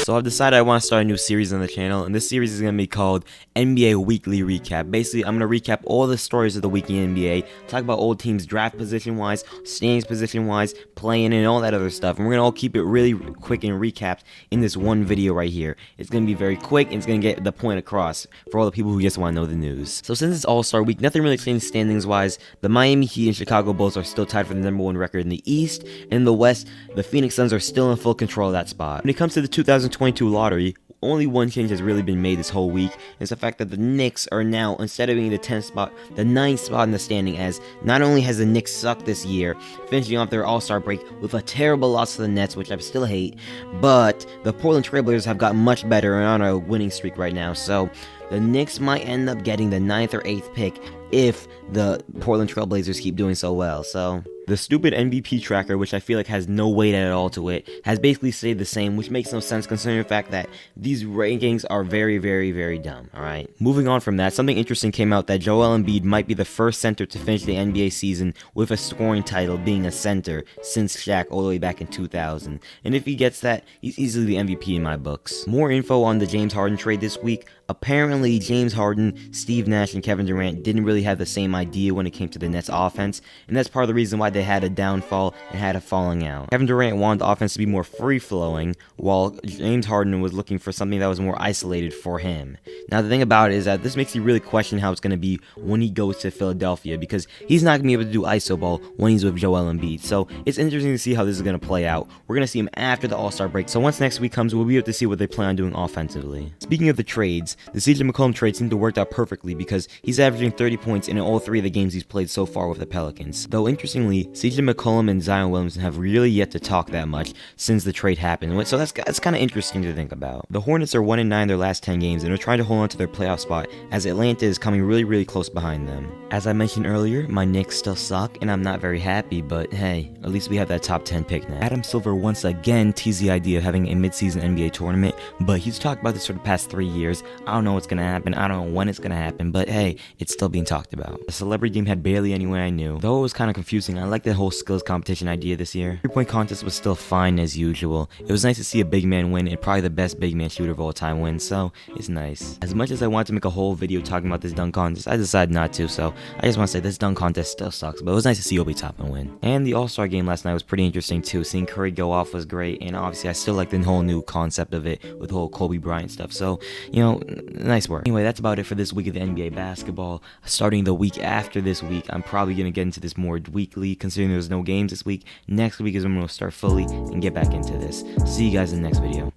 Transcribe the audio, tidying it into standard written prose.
So I've decided I want to start a new series on the channel, and this series is going to be called NBA Weekly Recap. Basically, I'm going to recap all the stories of the week in NBA, talk about old teams draft position-wise, standings position-wise, playing, and all that other stuff. And we're going to all keep it really quick and recapped in this one video right here. It's going to be very quick, and it's going to get the point across for all the people who just want to know the news. So since it's All-Star Week, nothing really changed standings-wise. The Miami Heat and Chicago Bulls are still tied for the #1 record in the East. In the West, the Phoenix Suns are still in full control of that spot. When it comes to the 2022 lottery, only one change has really been made this whole week. It's the fact that the Knicks are now, instead of being the 10th spot, the 9th spot in the standing, as not only has the Knicks sucked this year, finishing off their All-Star break with a terrible loss to the Nets, which I still hate, but the Portland Trail Blazers have gotten much better and are on a winning streak right now, so the Knicks might end up getting the 9th or 8th pick if the Portland Trail Blazers keep doing so well. So the stupid MVP tracker, which I feel like has no weight at all to it, has basically stayed the same, which makes no sense considering the fact that these rankings are very, very, very dumb, alright? Moving on from that, something interesting came out that Joel Embiid might be the first center to finish the NBA season with a scoring title, being a center, since Shaq all the way back in 2000. And if he gets that, he's easily the MVP in my books. More info on the James Harden trade this week. Apparently, James Harden, Steve Nash, and Kevin Durant didn't really have the same idea when it came to the Nets offense, and that's part of the reason why they had a downfall and had a falling out. Kevin Durant wanted the offense to be more free-flowing, while James Harden was looking for something that was more isolated for him. Now, the thing about it is that this makes you really question how it's going to be when he goes to Philadelphia, because he's not going to be able to do iso ball when he's with Joel Embiid. So it's interesting to see how this is going to play out. We're going to see him after the All-Star break, so once next week comes, we'll be able to see what they plan on doing offensively. Speaking of the trades, the CJ McCollum trade seemed to work out perfectly because he's averaging 30 points in all 3 of the games he's played so far with the Pelicans. Though interestingly, CJ McCollum and Zion Williamson have really yet to talk that much since the trade happened, so that's kind of interesting to think about. The Hornets are 1-9 their last 10 games and are trying to hold on to their playoff spot as Atlanta is coming really, really close behind them. As I mentioned earlier, my Knicks still suck and I'm not very happy, but hey, at least we have that top 10 pick now. Adam Silver once again teased the idea of having a mid-season NBA tournament, but he's talked about this for the past 3 years. I don't know what's gonna happen, I don't know when it's gonna happen, but hey, it's still being talked about. The celebrity game had barely anyone I knew, though it was kind of confusing. I like the whole skills competition idea this year. 3-point contest was still fine as usual. It was nice to see a big man win and probably the best big man shooter of all time win, so it's nice. As much as I wanted to make a whole video talking about this dunk contest, I decided not to, so I just want to say this dunk contest still sucks, but it was nice to see Obi Toppin win. And the All-Star game last night was pretty interesting too. Seeing Curry go off was great, and obviously I still like the whole new concept of it with the whole Kobe Bryant stuff, so, you know, nice work. Anyway, that's about it for this week of the NBA basketball. Starting the week after this week, I'm probably going to get into this more weekly, considering there's no games this week. Next week is when we'll start fully and get back into this. See you guys in the next video.